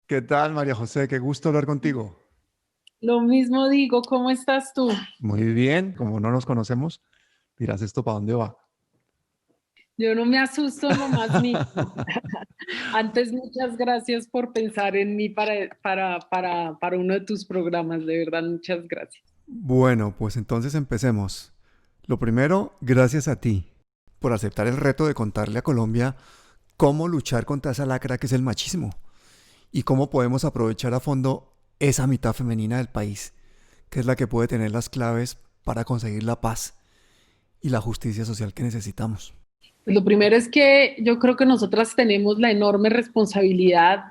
¿Qué tal, María José? Qué gusto hablar contigo. Lo mismo digo, ¿cómo estás tú? Muy bien, como no nos conocemos, dirás esto para dónde va. Yo no me asusto en lo más mínimo. Antes, muchas gracias por pensar en mí para uno de tus programas, de verdad, muchas gracias. Bueno, pues entonces empecemos. Lo primero, gracias a ti por aceptar el reto de contarle a Colombia cómo luchar contra esa lacra que es el machismo y cómo podemos aprovechar a fondo esa mitad femenina del país, que es la que puede tener las claves para conseguir la paz y la justicia social que necesitamos. Pues lo primero es que yo creo que nosotras tenemos la enorme responsabilidad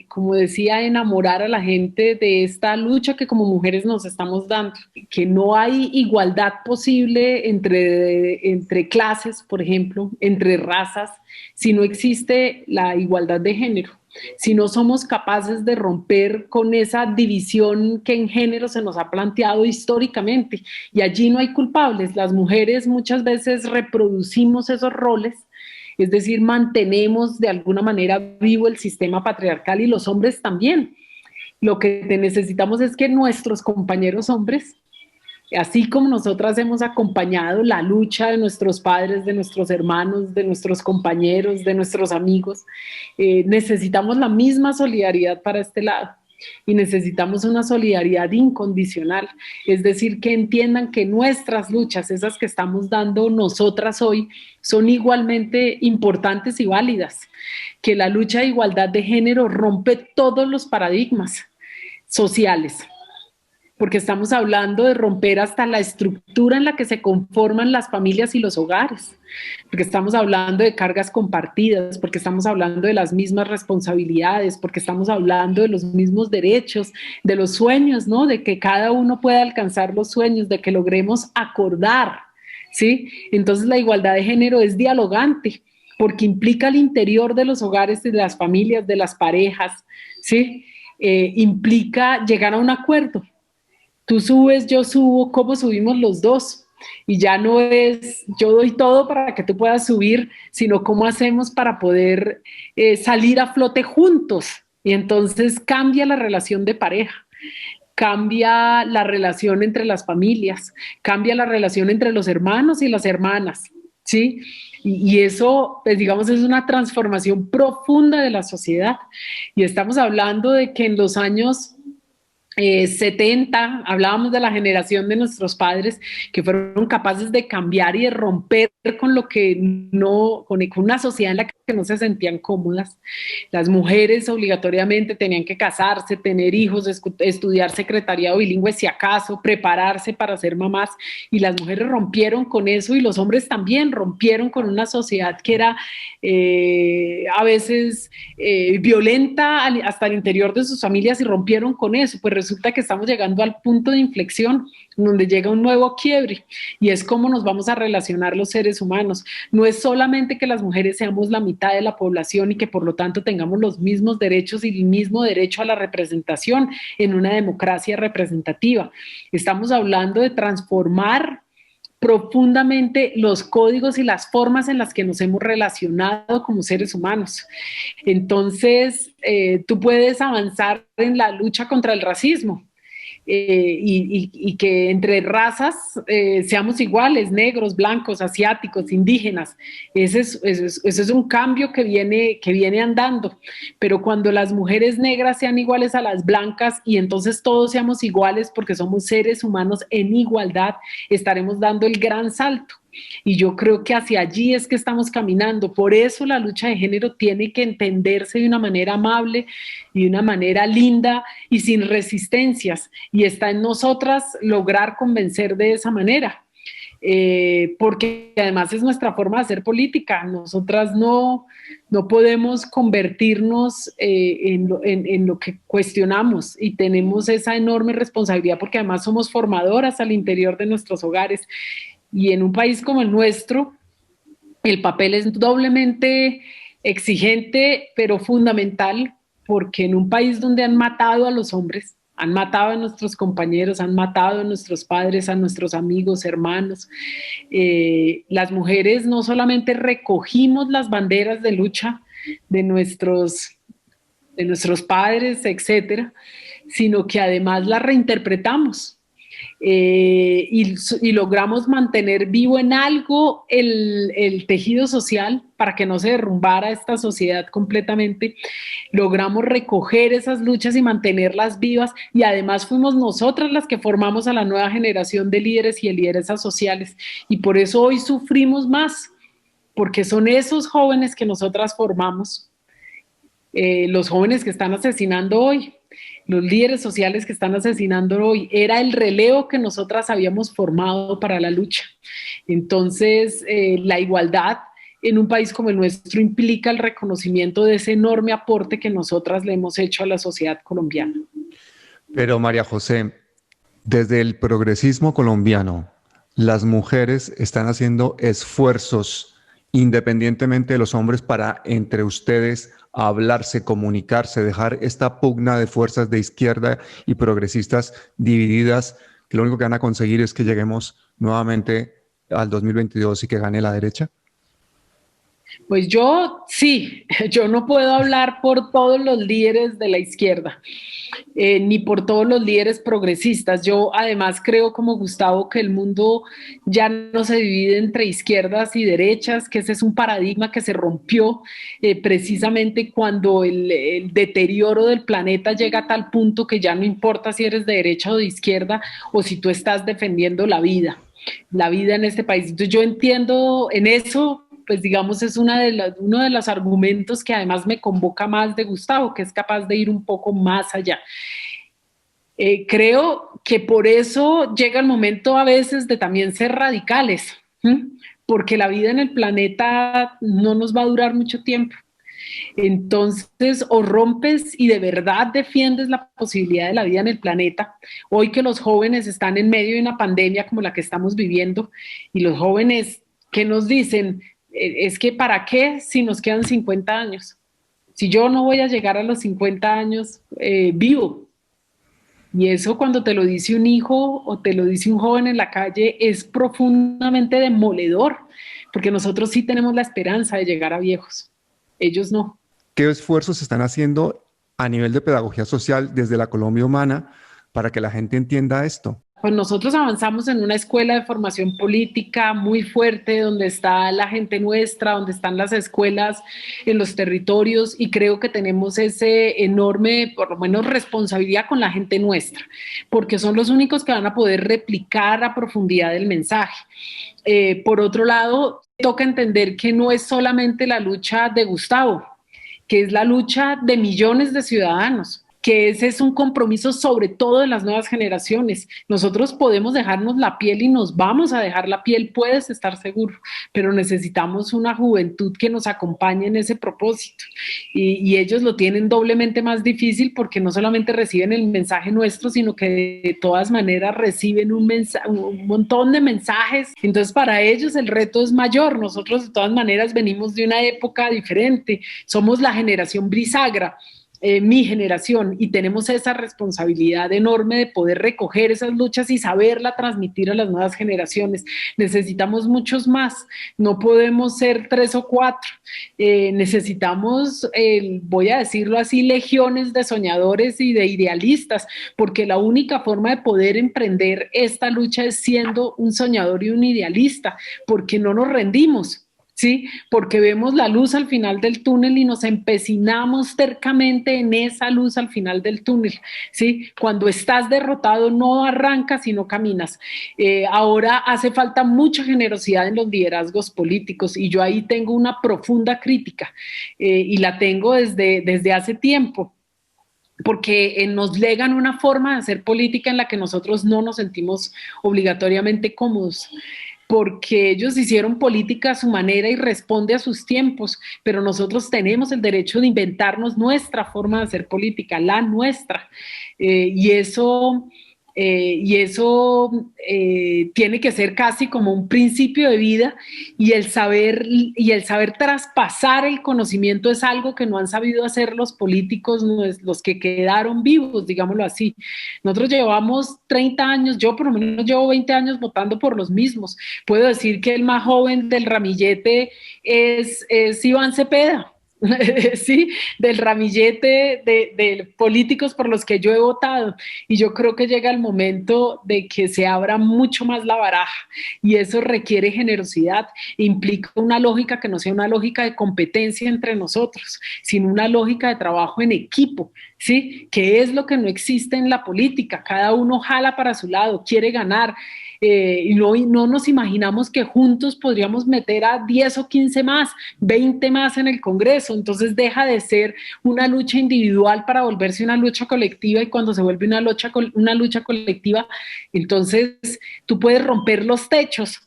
como decía, enamorar a la gente de esta lucha que como mujeres nos estamos dando, que no hay igualdad posible entre clases, por ejemplo, entre razas, si no existe la igualdad de género. Si no somos capaces de romper con esa división que en género se nos ha planteado históricamente, y allí no hay culpables. Las mujeres muchas veces reproducimos esos roles, es decir, mantenemos de alguna manera vivo el sistema patriarcal y los hombres también. Lo que necesitamos es que nuestros compañeros hombres, así como nosotras hemos acompañado la lucha de nuestros padres, de nuestros hermanos, de nuestros compañeros, de nuestros amigos, necesitamos la misma solidaridad para este lado. Y necesitamos una solidaridad incondicional, es decir, que entiendan que nuestras luchas, esas que estamos dando nosotras hoy, son igualmente importantes y válidas, que la lucha de igualdad de género rompe todos los paradigmas sociales, porque estamos hablando de romper hasta la estructura en la que se conforman las familias y los hogares, porque estamos hablando de cargas compartidas, porque estamos hablando de las mismas responsabilidades, porque estamos hablando de los mismos derechos, de los sueños, ¿no? De que cada uno pueda alcanzar los sueños, de que logremos acordar, ¿sí? Entonces la igualdad de género es dialogante, porque implica el interior de los hogares, de las familias, de las parejas, ¿sí? Implica llegar a un acuerdo. Tú subes, yo subo, ¿cómo subimos los dos? Y ya no es yo doy todo para que tú puedas subir, sino cómo hacemos para poder salir a flote juntos. Y entonces cambia la relación de pareja, cambia la relación entre las familias, cambia la relación entre los hermanos y las hermanas, ¿sí? Y eso, pues digamos, es una transformación profunda de la sociedad. Y estamos hablando de que en los años 70, hablábamos de la generación de nuestros padres que fueron capaces de cambiar y de romper con lo que no, con una sociedad en la que no se sentían cómodas. Las mujeres obligatoriamente tenían que casarse, tener hijos, estudiar secretariado bilingüe si acaso, prepararse para ser mamás, y las mujeres rompieron con eso y los hombres también rompieron con una sociedad que era a veces violenta hasta el interior de sus familias y rompieron con eso. Pues resulta que estamos llegando al punto de inflexión donde llega un nuevo quiebre y es cómo nos vamos a relacionar los seres humanos. No es solamente que las mujeres seamos la mitad de la población y que por lo tanto tengamos los mismos derechos y el mismo derecho a la representación en una democracia representativa. Estamos hablando de transformar profundamente los códigos y las formas en las que nos hemos relacionado como seres humanos. Entonces, tú puedes avanzar en la lucha contra el racismo, y que entre razas seamos iguales, negros, blancos, asiáticos, indígenas. Ese es un cambio que viene andando, pero cuando las mujeres negras sean iguales a las blancas y entonces todos seamos iguales porque somos seres humanos en igualdad, estaremos dando el gran salto. Y yo creo que hacia allí es que estamos caminando. Por eso la lucha de género tiene que entenderse de una manera amable y de una manera linda y sin resistencias. Y está en nosotras lograr convencer de esa manera. Porque además es nuestra forma de hacer política. Nosotras no podemos convertirnos en lo que cuestionamos y tenemos esa enorme responsabilidad porque además somos formadoras al interior de nuestros hogares. Y en un país como el nuestro, el papel es doblemente exigente, pero fundamental, porque en un país donde han matado a los hombres, han matado a nuestros compañeros, han matado a nuestros padres, a nuestros amigos, hermanos, las mujeres no solamente recogimos las banderas de lucha de nuestros de nuestros padres, etcétera, sino que además la reinterpretamos. Y logramos mantener vivo en algo el tejido social para que no se derrumbara esta sociedad completamente. Logramos recoger esas luchas y mantenerlas vivas, y además fuimos nosotras las que formamos a la nueva generación de líderes y de lideresas sociales, y por eso hoy sufrimos más, porque son esos jóvenes que nosotras formamos, los jóvenes que están asesinando hoy, los líderes sociales que están asesinando hoy. Era el relevo que nosotras habíamos formado para la lucha. Entonces, la igualdad en un país como el nuestro implica el reconocimiento de ese enorme aporte que nosotras le hemos hecho a la sociedad colombiana. Pero María José, desde el progresismo colombiano, las mujeres están haciendo esfuerzos independientemente de los hombres para entre ustedes hablarse, comunicarse, dejar esta pugna de fuerzas de izquierda y progresistas divididas, que lo único que van a conseguir es que lleguemos nuevamente al 2022 y que gane la derecha. Pues yo sí, yo no puedo hablar por todos los líderes de la izquierda, ni por todos los líderes progresistas. Yo además creo, como Gustavo, que el mundo ya no se divide entre izquierdas y derechas, que ese es un paradigma que se rompió precisamente cuando el deterioro del planeta llega a tal punto que ya no importa si eres de derecha o de izquierda, o si tú estás defendiendo la vida en este país. Entonces yo entiendo en eso, pues digamos, es uno de los argumentos que además me convoca más de Gustavo, que es capaz de ir un poco más allá. Creo que por eso llega el momento a veces de también ser radicales, ¿sí? Porque la vida en el planeta no nos va a durar mucho tiempo. Entonces, o rompes y de verdad defiendes la posibilidad de la vida en el planeta. Hoy que los jóvenes están en medio de una pandemia como la que estamos viviendo, y los jóvenes que nos dicen, es que ¿para qué si nos quedan 50 años? Si yo no voy a llegar a los 50 años vivo. Y eso, cuando te lo dice un hijo o te lo dice un joven en la calle, es profundamente demoledor, porque nosotros sí tenemos la esperanza de llegar a viejos, ellos no. ¿Qué esfuerzos se están haciendo a nivel de pedagogía social desde la Colombia Humana para que la gente entienda esto? Pues nosotros avanzamos en una escuela de formación política muy fuerte, donde está la gente nuestra, donde están las escuelas en los territorios, y creo que tenemos ese enorme, por lo menos, responsabilidad con la gente nuestra, porque son los únicos que van a poder replicar a profundidad el mensaje. Por otro lado, toca entender que no es solamente la lucha de Gustavo, que es la lucha de millones de ciudadanos, que ese es un compromiso sobre todo de las nuevas generaciones. Nosotros podemos dejarnos la piel y nos vamos a dejar la piel, puedes estar seguro, pero necesitamos una juventud que nos acompañe en ese propósito. Y ellos lo tienen doblemente más difícil, porque no solamente reciben el mensaje nuestro, sino que de todas maneras reciben un montón de mensajes. Entonces para ellos el reto es mayor. Nosotros de todas maneras venimos de una época diferente, somos la generación bisagra. Mi generación, y tenemos esa responsabilidad enorme de poder recoger esas luchas y saberla transmitir a las nuevas generaciones. Necesitamos muchos más, no podemos ser 3 o 4, necesitamos, voy a decirlo así, legiones de soñadores y de idealistas, porque la única forma de poder emprender esta lucha es siendo un soñador y un idealista, porque no nos rendimos. ¿Sí? Porque vemos la luz al final del túnel y nos empecinamos tercamente en esa luz al final del túnel, ¿sí? Cuando estás derrotado no arrancas y no caminas. Ahora hace falta mucha generosidad en los liderazgos políticos, y yo ahí tengo una profunda crítica, y la tengo desde hace tiempo, porque nos legan una forma de hacer política en la que nosotros no nos sentimos obligatoriamente cómodos, porque ellos hicieron política a su manera y responde a sus tiempos, pero nosotros tenemos el derecho de inventarnos nuestra forma de hacer política, la nuestra, y eso tiene que ser casi como un principio de vida, y el saber traspasar el conocimiento es algo que no han sabido hacer los políticos, los que quedaron vivos, digámoslo así. Nosotros llevamos 30 años, yo por lo menos llevo 20 años votando por los mismos. Puedo decir que el más joven del ramillete es Iván Cepeda, sí, del ramillete de políticos por los que yo he votado. Y yo creo que llega el momento de que se abra mucho más la baraja y eso requiere generosidad, implica una lógica que no sea una lógica de competencia entre nosotros, sino una lógica de trabajo en equipo, ¿sí? Que es lo que no existe en la política. Cada uno jala para su lado, quiere ganar. Y no nos imaginamos que juntos podríamos meter a 10 o 15 más, 20 más en el Congreso. Entonces deja de ser una lucha individual para volverse una lucha colectiva y cuando se vuelve una lucha colectiva, entonces tú puedes romper los techos,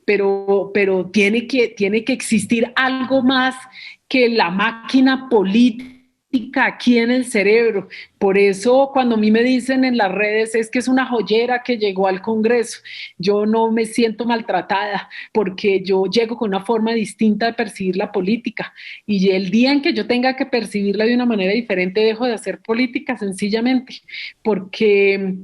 pero tiene que existir algo más que la máquina política aquí en el cerebro. Por eso cuando a mí me dicen en las redes es que es una joyera que llegó al Congreso, yo no me siento maltratada porque yo llego con una forma distinta de percibir la política y el día en que yo tenga que percibirla de una manera diferente dejo de hacer política sencillamente porque,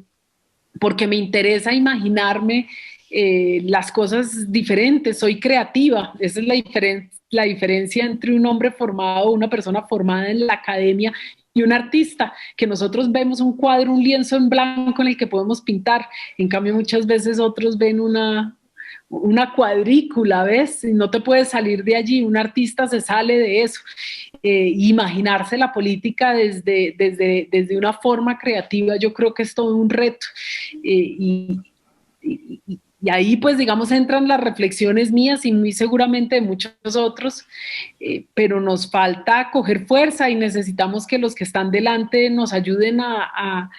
porque me interesa imaginarme las cosas diferentes, soy creativa, esa es la diferencia entre un hombre formado, una persona formada en la academia y un artista, que nosotros vemos un cuadro, un lienzo en blanco en el que podemos pintar, en cambio muchas veces otros ven una cuadrícula, ¿ves? Y no te puedes salir de allí, un artista se sale de eso. Imaginarse la política desde una forma creativa, yo creo que es todo un reto. Y ahí, pues, digamos, entran las reflexiones mías y muy seguramente de muchos otros, pero nos falta coger fuerza y necesitamos que los que están delante nos ayuden a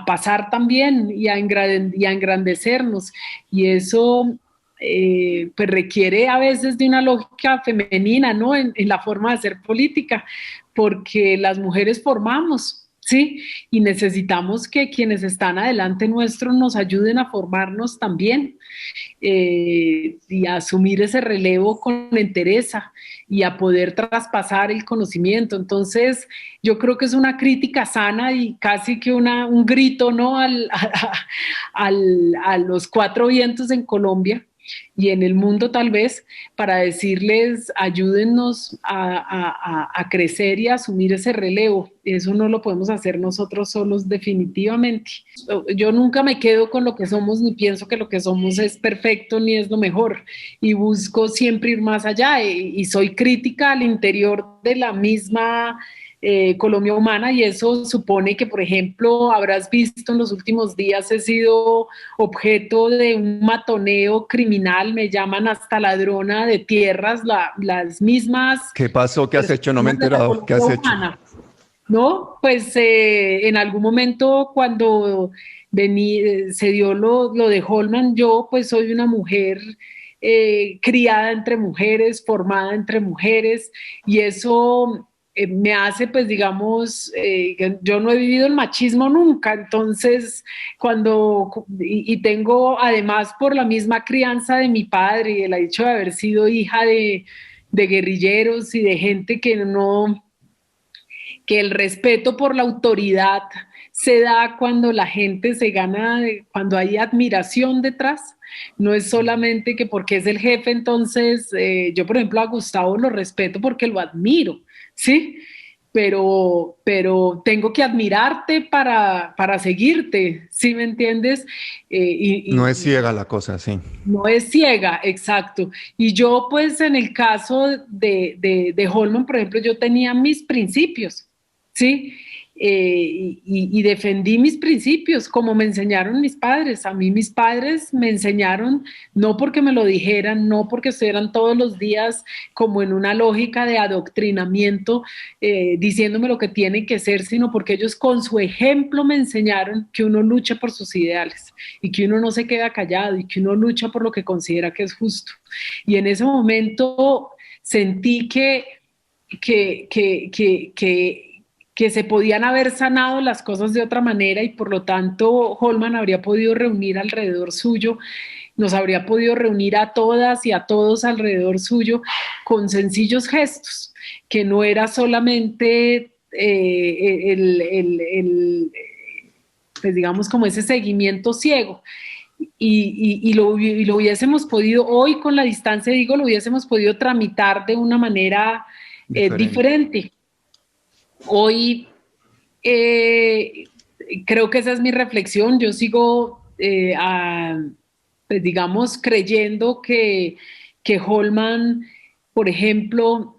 pasar también y a engrandecernos. Y eso, pues, requiere a veces de una lógica femenina, ¿no? En la forma de hacer política, porque las mujeres formamos. Sí, y necesitamos que quienes están adelante nuestro nos ayuden a formarnos también y a asumir ese relevo con entereza y a poder traspasar el conocimiento. Entonces, yo creo que es una crítica sana y casi que un grito, ¿no? A los cuatro vientos en Colombia y en el mundo tal vez, para decirles, ayúdennos a crecer y a asumir ese relevo. Eso no lo podemos hacer nosotros solos definitivamente. Yo nunca me quedo con lo que somos ni pienso que lo que somos es perfecto ni es lo mejor y busco siempre ir más allá y soy crítica al interior de la misma Colombia Humana y eso supone que, por ejemplo, habrás visto en los últimos días he sido objeto de un matoneo criminal, me llaman hasta ladrona de tierras, las mismas ¿Qué pasó? ¿Qué has hecho? No me he personas de la enterado. ¿Qué has Colombia hecho? Humana, ¿no? Pues en algún momento cuando se dio lo de Holman, yo pues soy una mujer criada entre mujeres, formada entre mujeres, y eso me hace, pues digamos, que yo no he vivido el machismo nunca, entonces y tengo además por la misma crianza de mi padre y el hecho de haber sido hija de guerrilleros y de gente que el respeto por la autoridad se da cuando la gente se gana, cuando hay admiración detrás. No es solamente que porque es el jefe, entonces yo, por ejemplo, a Gustavo lo respeto porque lo admiro, ¿sí? Pero tengo que admirarte para seguirte, ¿sí me entiendes? No es ciega la cosa, sí. No es ciega, exacto. Y yo, pues, en el caso de Holman, por ejemplo, yo tenía mis principios, ¿sí? Y defendí mis principios como me enseñaron mis padres. A mí mis padres me enseñaron, no porque me lo dijeran, no porque estuvieran todos los días como en una lógica de adoctrinamiento, diciéndome lo que tiene que ser, sino porque ellos con su ejemplo me enseñaron que uno lucha por sus ideales y que uno no se queda callado y que uno lucha por lo que considera que es justo. Y en ese momento sentí que, que, que, que que se podían haber sanado las cosas de otra manera y por lo tanto Holman habría podido reunir alrededor suyo, nos habría podido reunir a todas y a todos alrededor suyo con sencillos gestos, que no era solamente pues digamos como ese seguimiento ciego. Y lo hubiésemos podido, hoy con la distancia digo, lo hubiésemos podido tramitar de una manera Diferente. diferente. Hoy creo que esa es mi reflexión. Yo sigo, pues digamos, creyendo que Holman, por ejemplo,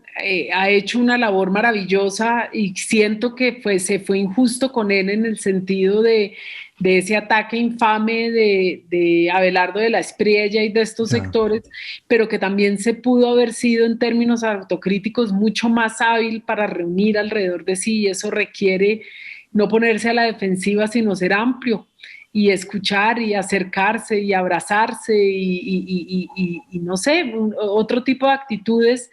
ha hecho una labor maravillosa y siento que se fue injusto con él en el sentido de ese ataque infame de Abelardo de la Espriella y de estos Ya. sectores, pero que también se pudo haber sido en términos autocríticos mucho más hábil para reunir alrededor de sí, y eso requiere no ponerse a la defensiva, sino ser amplio y escuchar y acercarse y abrazarse y no sé, otro tipo de actitudes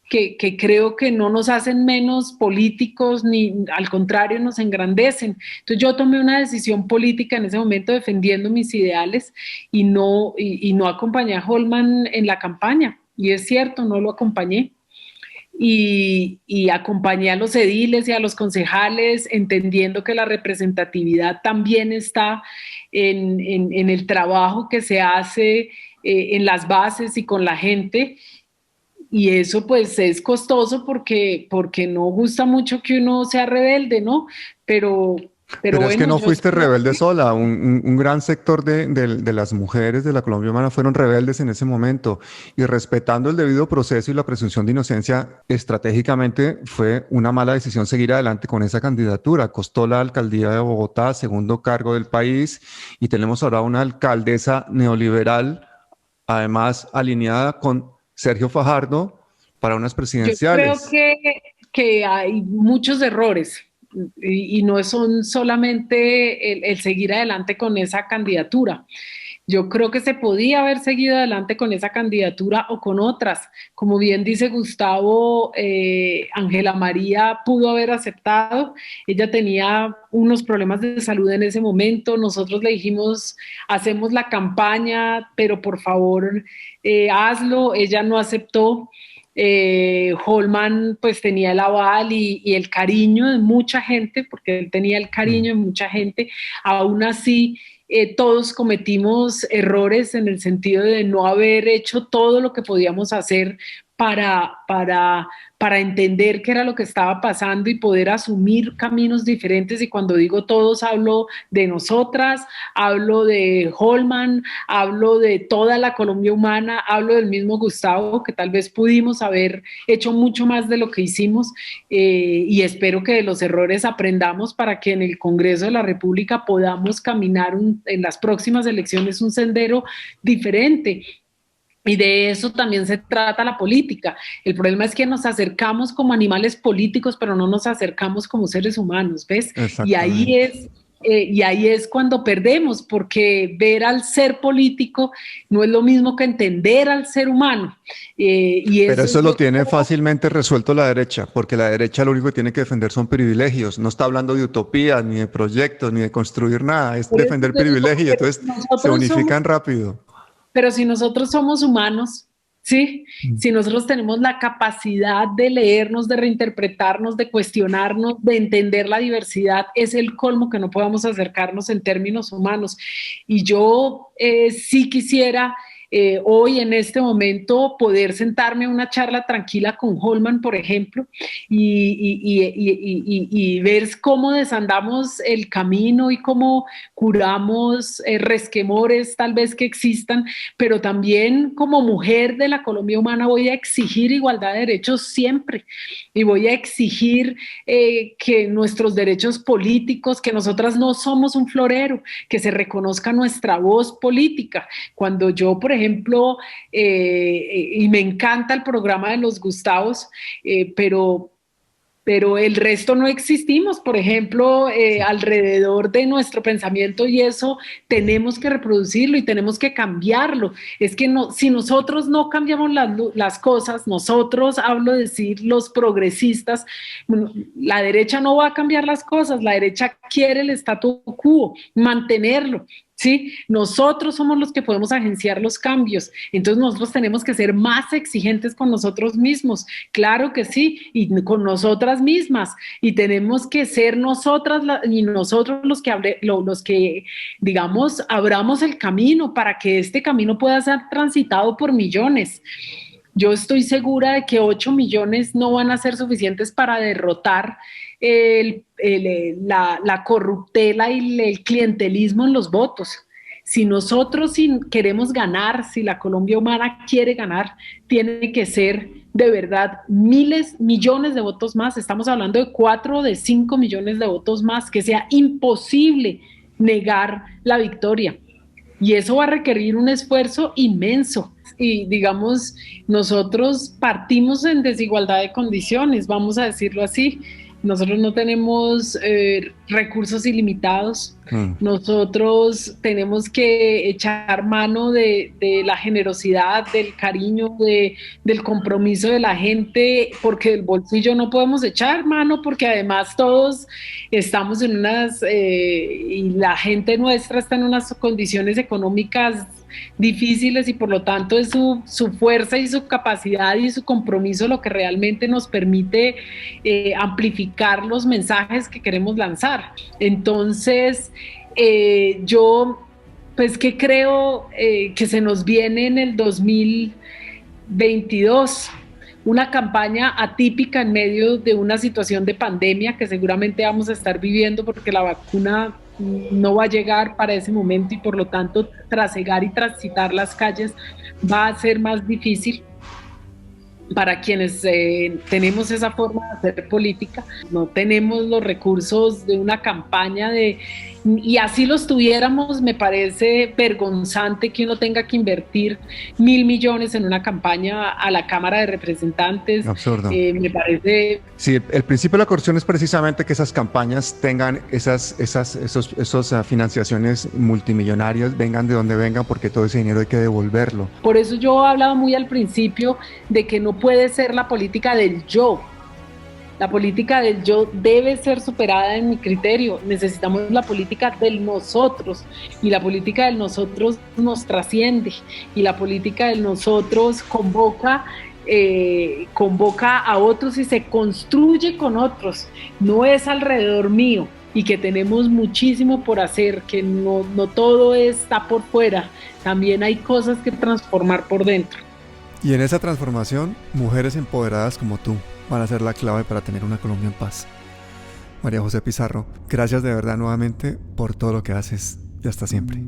que creo que no nos hacen menos políticos ni al contrario nos engrandecen. Entonces yo tomé una decisión política en ese momento defendiendo mis ideales y no acompañé a Holman en la campaña. Y es cierto, no lo acompañé. Y acompañé a los ediles y a los concejales, entendiendo que la representatividad también está en el trabajo que se hace en las bases y con la gente. Y eso pues es costoso porque no gusta mucho que uno sea rebelde, ¿no? Pero, pero Pero es que bueno, no yo fuiste espero rebelde que, sola. Un gran sector de las mujeres de la Colombia humana fueron rebeldes en ese momento. Y respetando el debido proceso y la presunción de inocencia, estratégicamente fue una mala decisión seguir adelante con esa candidatura. Costó la alcaldía de Bogotá, segundo cargo del país, y tenemos ahora una alcaldesa neoliberal, además alineada con Sergio Fajardo para unas yo creo presidenciales. que hay muchos errores y no son solamente el seguir adelante con esa candidatura. Yo creo que se podía haber seguido adelante con esa candidatura o con otras. Como bien dice Gustavo, Ángela María pudo haber aceptado. Ella tenía unos problemas de salud en ese momento. Nosotros le dijimos, hacemos la campaña, pero por favor, hazlo. Ella no aceptó. Holman pues tenía el aval y el cariño de mucha gente, porque él tenía el Mm. cariño de mucha gente. Aún así, todos cometimos errores en el sentido de no haber hecho todo lo que podíamos hacer para, para, para entender qué era lo que estaba pasando y poder asumir caminos diferentes. Y cuando digo todos, hablo de nosotras, hablo de Holman, hablo de toda la Colombia humana, hablo del mismo Gustavo, que tal vez pudimos haber hecho mucho más de lo que hicimos y espero que de los errores aprendamos para que en el Congreso de la República podamos caminar en las próximas elecciones un sendero diferente. Y de eso también se trata la política. El problema es que nos acercamos como animales políticos, pero no nos acercamos como seres humanos, ¿ves? Y ahí Exactamente. es, y ahí es cuando perdemos, porque ver al ser político no es lo mismo que entender al ser humano. Y Pero eso eso es lo yo tiene creo. fácilmente resuelto la derecha, porque la derecha lo único que tiene que defender son privilegios. No está hablando de utopías, ni de proyectos, ni de construir nada. Es Por eso defender te digo, privilegios. pero Entonces se unifican rápido. si nosotros somos humanos, ¿sí? Mm. Si nosotros tenemos la capacidad de leernos, de reinterpretarnos, de cuestionarnos, de entender la diversidad, es el colmo que no podamos acercarnos en términos humanos. Y yo sí quisiera hoy, en este momento, poder sentarme a una charla tranquila con Holman, por ejemplo, y ver cómo desandamos el camino y cómo curamos resquemores tal vez que existan, pero también como mujer de la Colombia humana voy a exigir igualdad de derechos siempre y voy a exigir que nuestros derechos políticos, que nosotras no somos un florero, que se reconozca nuestra voz política. Cuando yo, por ejemplo, y me encanta el programa de los Gustavos, pero el resto no existimos, por ejemplo, alrededor de nuestro pensamiento y eso tenemos que reproducirlo y tenemos que cambiarlo. Es que no, si nosotros no cambiamos las cosas, nosotros, hablo de decir los progresistas, bueno, la derecha no va a cambiar las cosas, la derecha quiere el statu quo, mantenerlo. ¿Sí? Nosotros somos los que podemos agenciar los cambios, entonces nosotros tenemos que ser más exigentes con nosotros mismos, claro que sí, y con nosotras mismas, y tenemos que ser nosotras y nosotros los que, digamos, abramos el camino para que este camino pueda ser transitado por millones. Yo estoy segura de que 8 millones no van a ser suficientes para derrotar la corruptela y el clientelismo en los votos. Si nosotros queremos ganar, si la Colombia humana quiere ganar, tiene que ser de verdad miles, millones de votos más. Estamos hablando de 4 de 5 millones de votos más, que sea imposible negar la victoria. Y eso va a requerir un esfuerzo inmenso. Y digamos, nosotros partimos en desigualdad de condiciones, vamos a decirlo así. Nosotros no tenemos recursos ilimitados. Nosotros tenemos que echar mano de la generosidad, del cariño, del compromiso de la gente, porque del bolsillo no podemos echar mano, porque además todos estamos en y la gente nuestra está en unas condiciones económicas difíciles y por lo tanto es su fuerza y su capacidad y su compromiso lo que realmente nos permite amplificar los mensajes que queremos lanzar. Entonces, yo pues que creo que se nos viene en el 2022 una campaña atípica en medio de una situación de pandemia que seguramente vamos a estar viviendo porque la vacuna no va a llegar para ese momento y por lo tanto trasegar y transitar las calles va a ser más difícil para quienes tenemos esa forma de hacer política. No tenemos los recursos de una campaña y así los tuviéramos, me parece vergonzante que uno tenga que invertir 1.000 millones en una campaña a la Cámara de Representantes. Absurdo. Me parece... Sí, el principio de la corrupción es precisamente que esas campañas tengan esas financiaciones multimillonarias, vengan de donde vengan, porque todo ese dinero hay que devolverlo. Por eso yo hablaba muy al principio de que no puede ser la política del yo. La política del yo debe ser superada en mi criterio. Necesitamos la política del nosotros y la política del nosotros nos trasciende y la política del nosotros convoca a otros y se construye con otros. No es alrededor mío y que tenemos muchísimo por hacer, que no todo está por fuera. También hay cosas que transformar por dentro. Y en esa transformación, mujeres empoderadas como tú van a ser la clave para tener una Colombia en paz. María José Pizarro, gracias de verdad nuevamente por todo lo que haces y hasta siempre.